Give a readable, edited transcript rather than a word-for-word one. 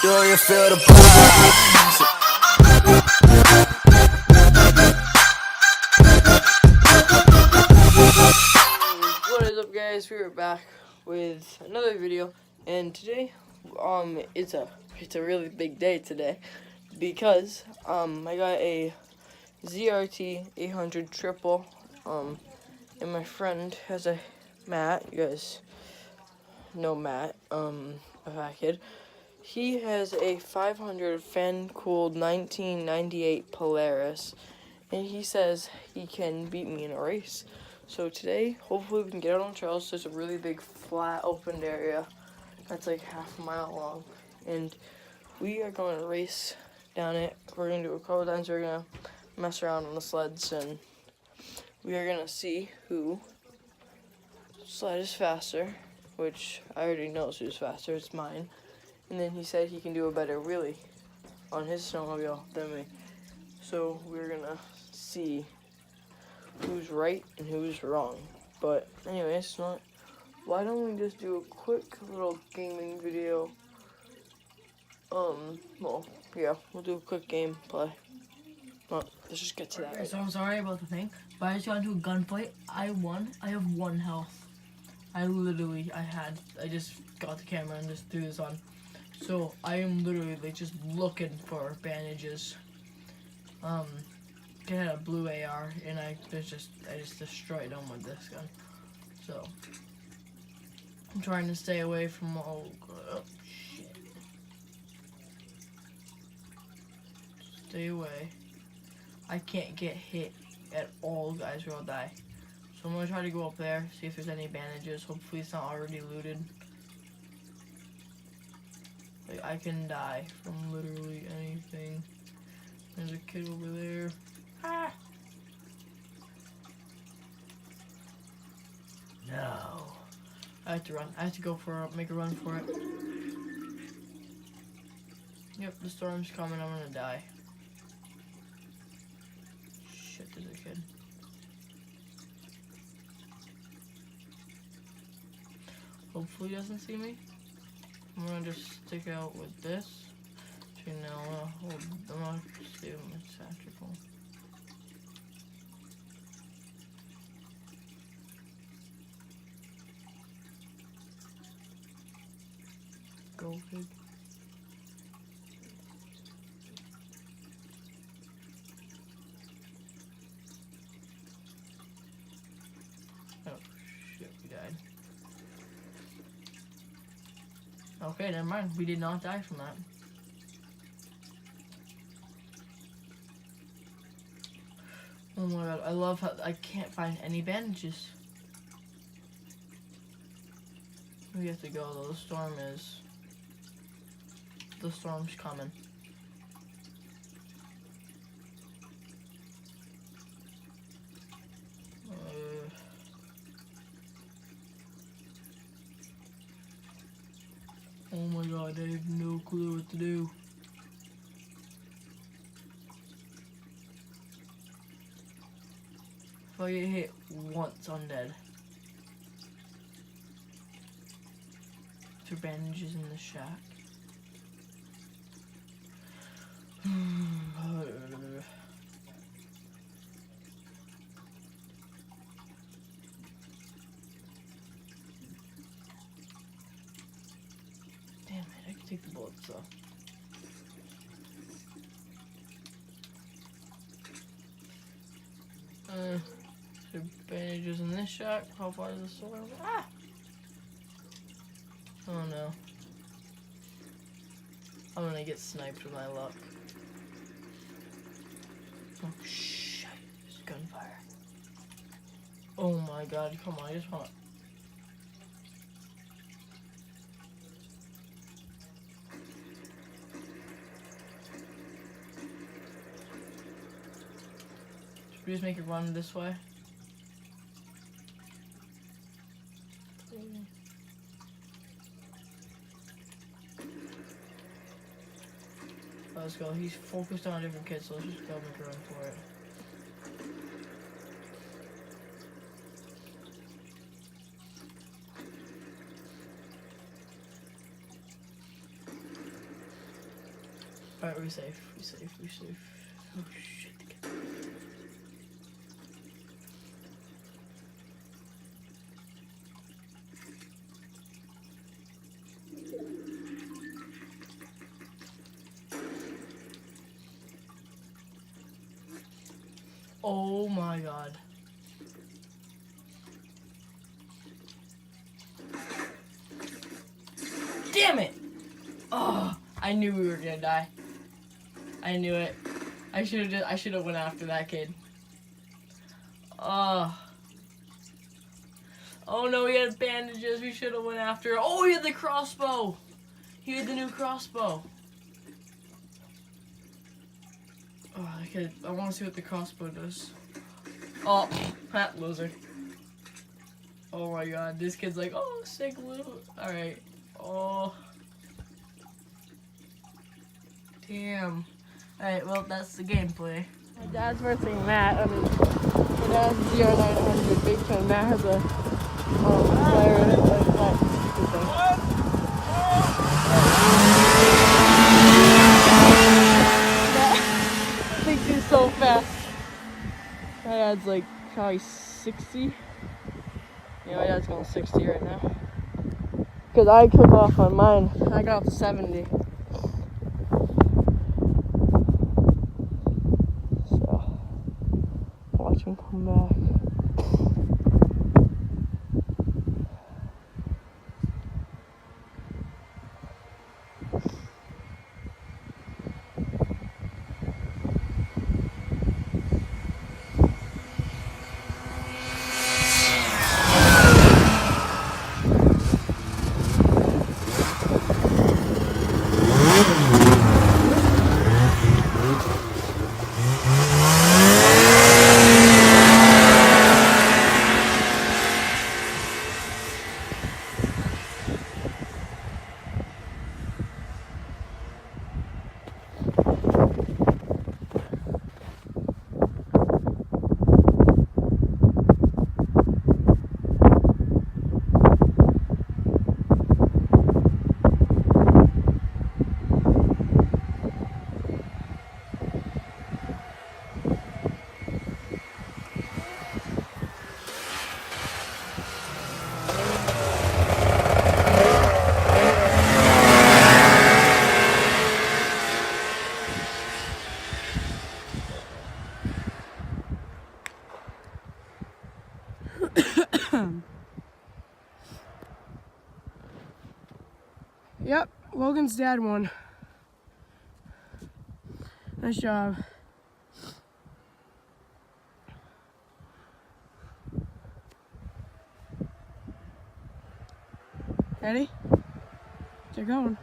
Do you feel the vibes? What is up, guys? We are back with another video, and today, it's a really big day today because I got a ZRT 800 triple, and my friend has a Matt. You guys know Matt, a fat kid. He has a 500 fan-cooled 1998 Polaris, and he says he can beat me in a race. So today, hopefully we can get out on trails. There's a really big, flat, open area that's like half a mile long, and we are going to race down it. We're going to do a couple times. We're going to mess around on the sleds, and we are going to see who sled is faster, which I already know who's faster. It's mine. And then he said he can do a better wheelie on his snowmobile than me. So we're gonna see who's right and who's wrong. But anyways, why don't we just do a quick little gaming video? Well, yeah, we'll do a quick gameplay. Well, let's just get to that. Okay, so I'm sorry about the thing, but I just got into a gunfight. I won. I have 1 health. I just got the camera and just threw this on. So I am literally like just looking for bandages. I had a blue AR and I just destroyed them with this gun. So I'm trying to stay away from shit. Stay away. I can't get hit at all, guys, or I'll die. So I'm gonna try to go up there, see if there's any bandages. Hopefully it's not already looted. Like, I can die from literally anything. There's a kid over there. Ah! No. I have to run. I have to go make a run for it. Yep, the storm's coming. I'm gonna die. Shit, there's a kid. Hopefully he doesn't see me. I'm gonna just stick out with this. Actually, no, I'm gonna save my tactical. Go pig. Oh shit, we died. Okay, never mind. We did not die from that. Oh my god, I love how I can't find any bandages. We have to go though. The storm's coming. Oh my god, I have no clue what to do. If I get hit once, I'm dead. There are bandages in the shack. Damn it, I can take the bullets off. There are bandages in this shack. How far is the storm? Ah! Oh no. I'm gonna get sniped with my luck. Oh shit, there's gunfire. Oh my god, come on, I just want. Should we just make it run this way? Let's go. He's focused on a different kid, so let's just go make a run for it. Alright, we're safe. We're safe. We're safe. Oh shit. Oh my god. Damn it! Oh, I knew we were gonna die. I knew it. I should have went after that kid. Oh. Oh no, he had bandages. We should have went after. Oh, he had the crossbow. He had the new crossbow. Oh, I want to see what the crossbow does. Oh, that loser. Oh my god, this kid's like, oh, sick loot. Alright. Oh. Damn. Alright, well, that's the gameplay. My dad's versing Matt. I mean, my dad's GR900 big ton. Matt has a flare in it like that. That thinks he's so fast. My dad's like probably 60. Yeah, my dad's going 60 right now. Because I took off on mine. I got off to 70. So, watch him come back. Yep, Logan's dad won. Nice job. Ready? Get going.